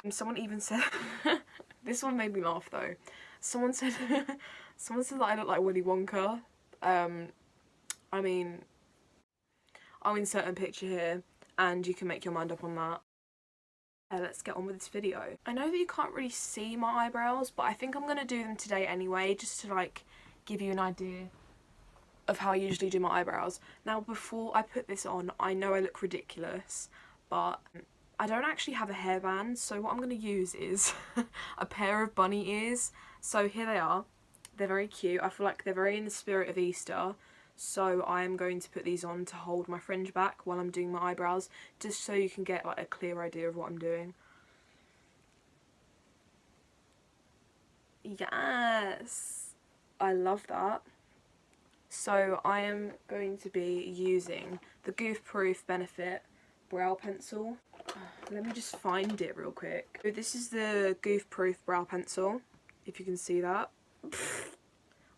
Someone even said, this one made me laugh though. Someone said, someone said that I look like Willy Wonka. I mean, I'll insert a picture here and you can make your mind up on that. Let's get on with this video. I know that you can't really see my eyebrows, but I think I'm going to do them today anyway, just to like give you an idea of how I usually do my eyebrows. Now before I put this on, I know I look ridiculous, but I don't actually have a hairband, so what I'm going to use is a pair of bunny ears. So here they are. They're very cute. I feel like they're very in the spirit of Easter. So I am going to put these on to hold my fringe back while I'm doing my eyebrows, just so you can get like a clear idea of what I'm doing. Yes, I love that. So I am going to be using the Goof Proof Benefit brow pencil. Let me just find it real quick. So this is the Goof Proof brow pencil, if you can see that.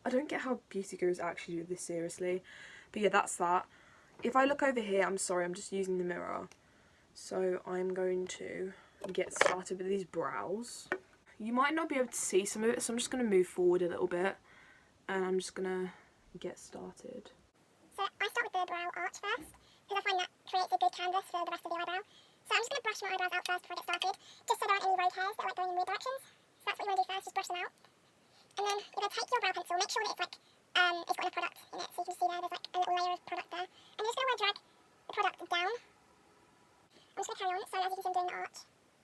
I don't get how beauty gurus actually do this seriously, but yeah, that's that. If I look over here, I'm sorry, I'm just using the mirror. So I'm going to get started with these brows. You might not be able to see some of it, so I'm just going to move forward a little bit and I'm just going to get started. So I start with the brow arch first, because I find that creates a good canvas for the rest of the eyebrow. So I'm just going to brush my eyebrows out first before I get started, just so there aren't any rogue hairs that are like going in weird directions. So that's what you want to do first, just brush them out. And then you're going to take your brow pencil, make sure that it's like, it's got enough product in it, so you can see there's like a little layer of product there. And you're just going to want to drag the product down. I'm just going to carry on, so as you can see I'm doing the arch.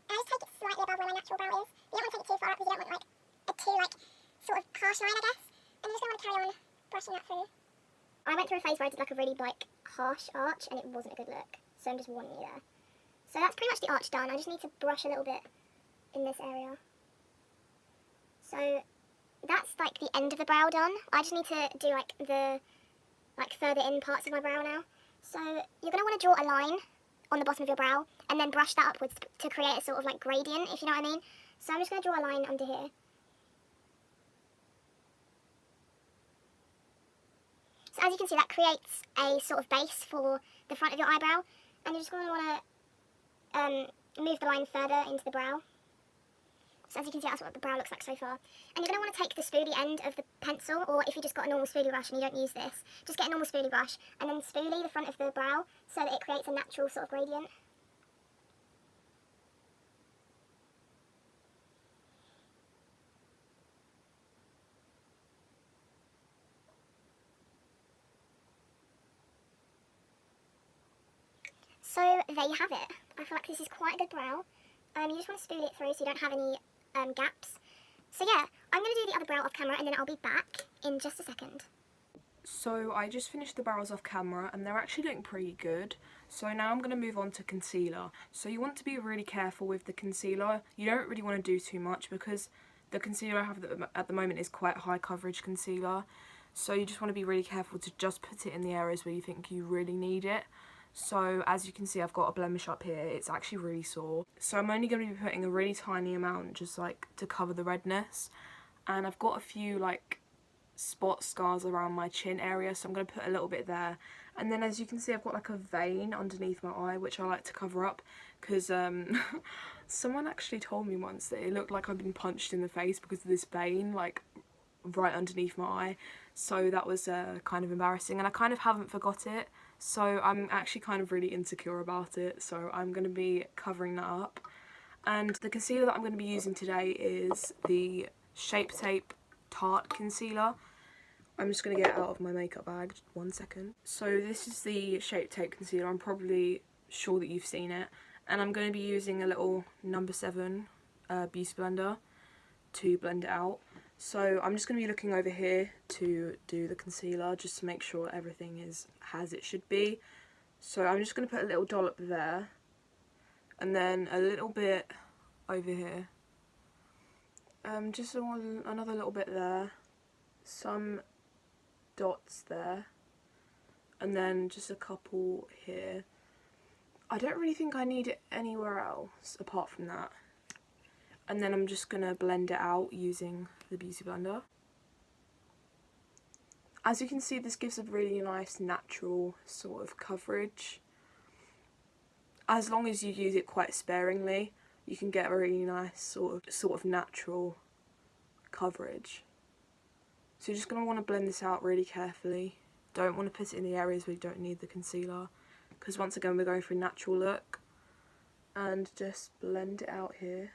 And I just take it slightly above where my natural brow is. You don't want to take it too far up because you don't want like a too like sort of harsh line, I guess. And you're just going to want to carry on brushing that through. I went through a phase where I did like a really like harsh arch and it wasn't a good look. So I'm just warning you there. So that's pretty much the arch done. I just need to brush a little bit in this area. So that's like the end of the brow done. I just need to do like the further in parts of my brow now. So you're going to want to draw a line on the bottom of your brow and then brush that upwards to create a sort of like gradient, if you know what I mean. So I'm just going to draw a line under here. So as you can see, that creates a sort of base for the front of your eyebrow, and you're just going to want to move the line further into the brow. So as you can see, that's what the brow looks like so far. And you're going to want to take the spoolie end of the pencil, or if you just got a normal spoolie brush and you don't use this, just get a normal spoolie brush and then spoolie the front of the brow so that it creates a natural sort of gradient. So there you have it. I feel like this is quite a good brow. You just want to spool it through so you don't have any gaps. So yeah, I'm going to do the other brow off camera and then I'll be back in just a second. So I just finished the brows off camera and they're actually looking pretty good. So now I'm going to move on to concealer. So you want to be really careful with the concealer. You don't really want to do too much because the concealer I have at the moment is quite high coverage concealer. So you just want to be really careful to just put it in the areas where you think you really need it. So as you can see, I've got a blemish up here. It's actually really sore. So I'm only going to be putting a really tiny amount just like to cover the redness. And I've got a few like spot scars around my chin area, so I'm going to put a little bit there. And then as you can see, I've got like a vein underneath my eye which I like to cover up because someone actually told me once that it looked like I'd been punched in the face because of this vein like right underneath my eye. So that was kind of embarrassing, and I kind of haven't forgot it, so I'm actually kind of really insecure about it, so I'm going to be covering that up. And the concealer that I'm going to be using today is the Shape Tape Tarte Concealer. I'm just going to get it out of my makeup bag, just 1 second. So this is the Shape Tape Concealer. I'm probably sure that you've seen it. And I'm going to be using a little No. 7 Beauty Blender to blend it out. So I'm just going to be looking over here to do the concealer just to make sure everything is as it should be. So I'm just going to put a little dollop there and then a little bit over here. Just another little bit there, some dots there, and then just a couple here. I don't really think I need it anywhere else apart from that. And then I'm just going to blend it out using the Beauty Blender. As you can see, this gives a really nice natural sort of coverage, as long as you use it quite sparingly. you can get a really nice sort of natural coverage. So you're just going to want to blend this out really carefully. Don't want to put it in the areas where you don't need the concealer, because once again we're going for a natural look. And just blend it out here.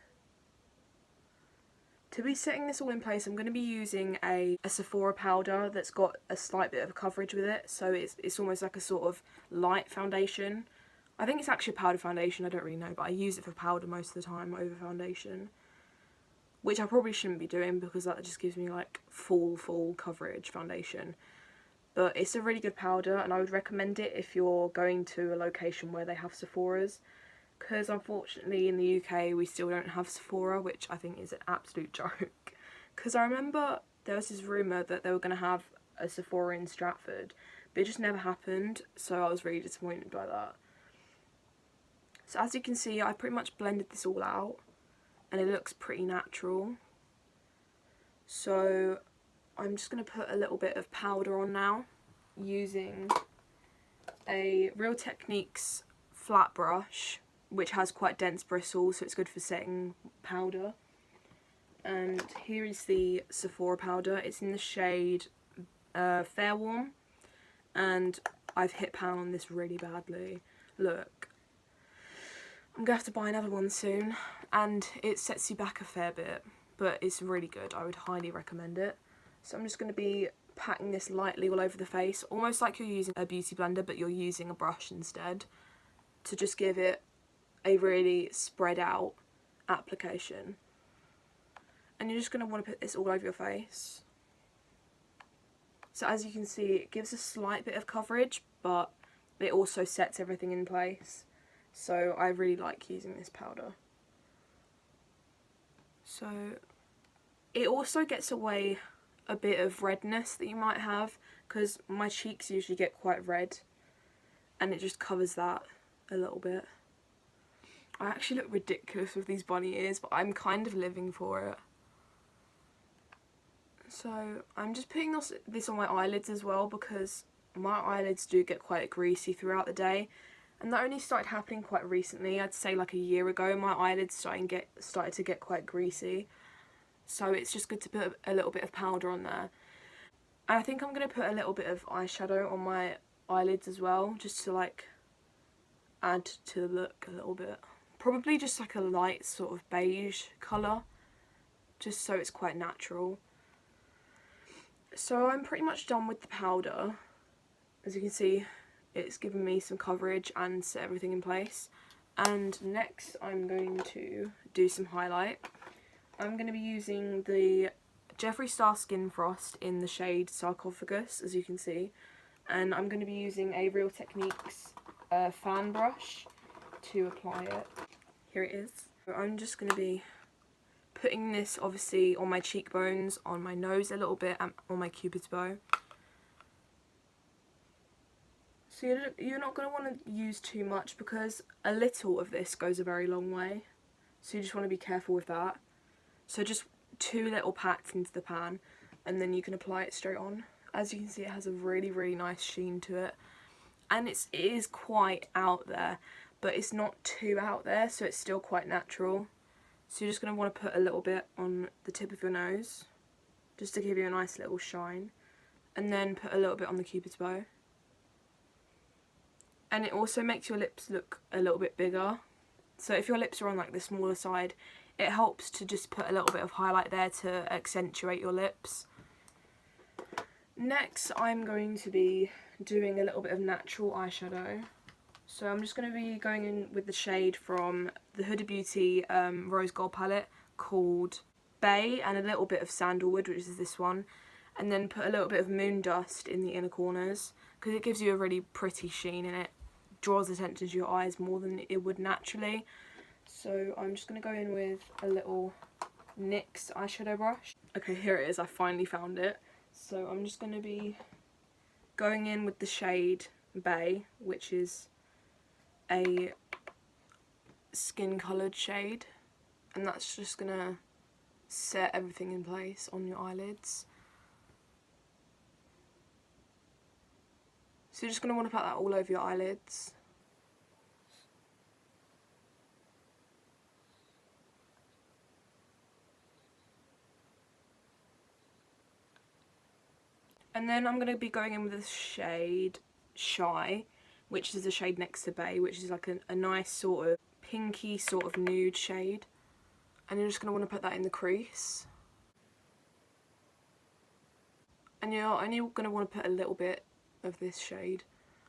To be setting this all in place, I'm going to be using a Sephora powder that's got a slight bit of coverage with it, so it's almost like a sort of light foundation. I think it's actually a powder foundation, I don't really know, but I use it for powder most of the time over foundation, which I probably shouldn't be doing because that just gives me like full coverage foundation. But it's a really good powder, and I would recommend it if you're going to a location where they have Sephoras, because unfortunately in the UK we still don't have Sephora, which I think is an absolute joke. Because I remember there was this rumour that they were going to have a Sephora in Stratford, but it just never happened, so I was really disappointed by that. So as you can see, I pretty much blended this all out and it looks pretty natural. So I'm just going to put a little bit of powder on now using a Real Techniques flat brush, which has quite dense bristles, so it's good for setting powder. And here is the Sephora powder. It's in the shade Fair Warm, and I've hit pan on this really badly. Look, I'm going to have to buy another one soon, and it sets you back a fair bit, but it's really good. I would highly recommend it. So I'm just going to be patting this lightly all over the face, almost like you're using a beauty blender, but you're using a brush instead, to just give it a really spread out application. And you're just going to want to put this all over your face. So as you can see, it gives a slight bit of coverage, but it also sets everything in place. So I really like using this powder. So it also gets away a bit of redness that you might have, because my cheeks usually get quite red, and it just covers that a little bit. I actually look ridiculous with these bunny ears, but I'm kind of living for it. So I'm just putting this on my eyelids as well, because my eyelids do get quite greasy throughout the day, and that only started happening quite recently. I'd say like a year ago my eyelids started to get quite greasy, so it's just good to put a little bit of powder on there. And I think I'm going to put a little bit of eyeshadow on my eyelids as well, just to like add to the look a little bit. Probably just like a light sort of beige colour, just so it's quite natural. So I'm pretty much done with the powder. As you can see, it's given me some coverage and set everything in place. And next I'm going to do some highlight. I'm going to be using the Jeffree Star Skin Frost in the shade Sarcophagus, as you can see. And I'm going to be using a Real Techniques fan brush to apply it. Here it is. So I'm just going to be putting this obviously on my cheekbones, on my nose a little bit, and on my cupid's bow. So you're not going to want to use too much, because a little of this goes a very long way. So you just want to be careful with that. So just 2 little pats into the pan, and then you can apply it straight on. As you can see, it has a really nice sheen to it. And it is quite out there, but it's not too out there, so it's still quite natural. So you're just going to want to put a little bit on the tip of your nose, just to give you a nice little shine. And then put a little bit on the cupid's bow. And it also makes your lips look a little bit bigger. So if your lips are on like the smaller side, it helps to just put a little bit of highlight there to accentuate your lips. Next, I'm going to be doing a little bit of natural eyeshadow. So I'm just going to be going in with the shade from the Huda Beauty Rose Gold palette called Bay, and a little bit of Sandalwood, which is this one. And then put a little bit of Moon Dust in the inner corners, because it gives you a really pretty sheen, and it draws attention to your eyes more than it would naturally. So I'm just going to go in with a little NYX eyeshadow brush. Okay, here it is, I finally found it. So I'm just going to be going in with the shade Bay, which is a skin coloured shade, and that's just going to set everything in place on your eyelids. So you're just going to want to put that all over your eyelids. And then I'm going to be going in with the shade Shy, which is the shade next to Bay, which is like a nice sort of pinky sort of nude shade. And you're just going to want to put that in the crease. And you're only going to want to put a little bit of this shade,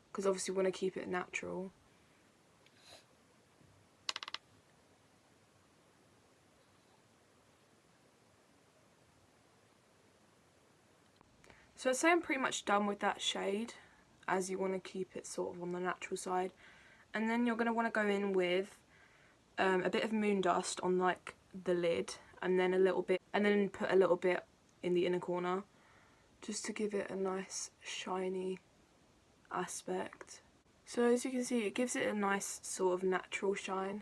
because obviously we want to keep it natural. So I'd say I'm pretty much done with that shade, as you want to keep it sort of on the natural side. And then you're going to want to go in with a bit of moon dust on like the lid, and then put a little bit in the inner corner, just to give it a nice shiny aspect. So as you can see, it gives it a nice sort of natural shine.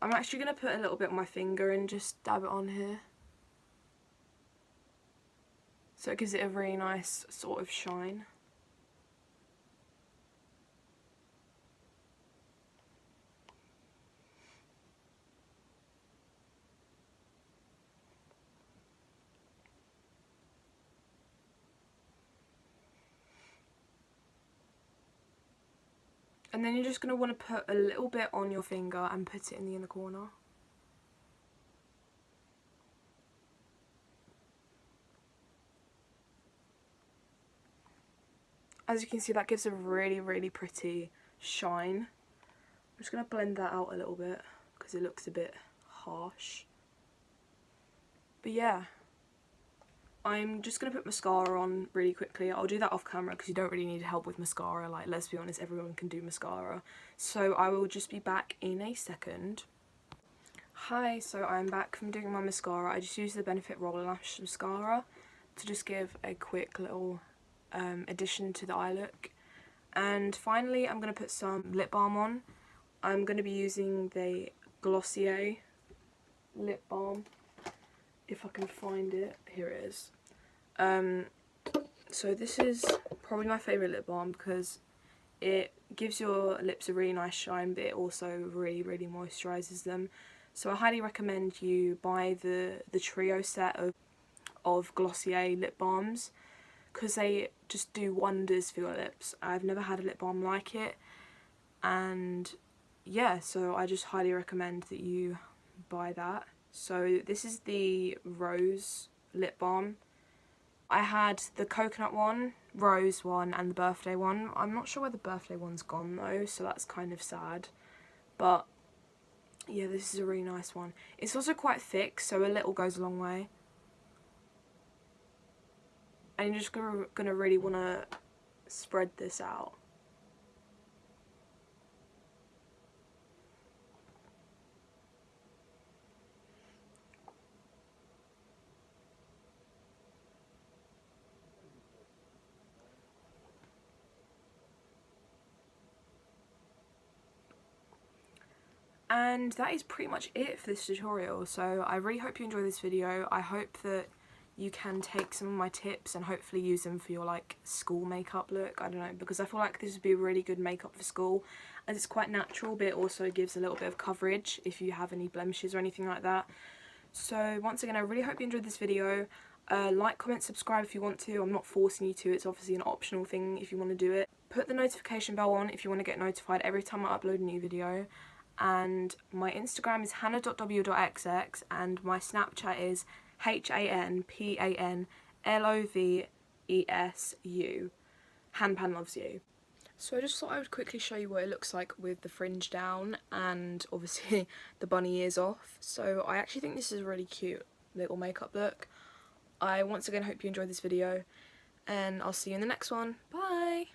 I'm actually going to put a little bit on my finger and just dab it on here. So it gives it a really nice sort of shine. And then you're just going to want to put a little bit on your finger and put it in the inner corner. As you can see, that gives a really, really pretty shine. I'm just going to blend that out a little bit because it looks a bit harsh. But yeah, I'm just going to put mascara on really quickly. I'll do that off camera because you don't really need help with mascara. Like, let's be honest, everyone can do mascara. So I will just be back in a second. Hi, so I'm back from doing my mascara. I just used the Benefit Roller Lash mascara to just give a quick little addition to the eye look. And finally, I'm going to put some lip balm on. I'm going to be using the Glossier lip balm. If I can find it, here it is. So this is probably my favourite lip balm because it gives your lips a really nice shine, but it also really, really moisturises them. So I highly recommend you buy the trio set of Glossier lip balms, because they just do wonders for your lips. I've never had a lip balm like it, and yeah, so I just highly recommend that you buy that. So this is the Rose lip balm. I had the coconut one, rose one, and the birthday one. I'm not sure where the birthday one's gone though, so that's kind of sad. But yeah, this is a really nice one. It's also quite thick, so a little goes a long way. And you're just gonna really want to spread this out. And that is pretty much it for this tutorial. So I really hope you enjoyed this video. I hope that you can take some of my tips and hopefully use them for your like school makeup look. I don't know, because I feel like this would be really good makeup for school, as it's quite natural, but it also gives a little bit of coverage if you have any blemishes or anything like that. So once again, I really hope you enjoyed this video. Like, comment, subscribe if you want to. I'm not forcing you to. It's obviously an optional thing if you want to do it. Put the notification bell on if you want to get notified every time I upload a new video. And my Instagram is hannah.w.xx and my Snapchat is HANPANLOVESU. Hanpan loves you. So I just thought I would quickly show you what it looks like with the fringe down and obviously the bunny ears off. So I actually think this is a really cute little makeup look. I once again hope you enjoyed this video, and I'll see you in the next one. Bye!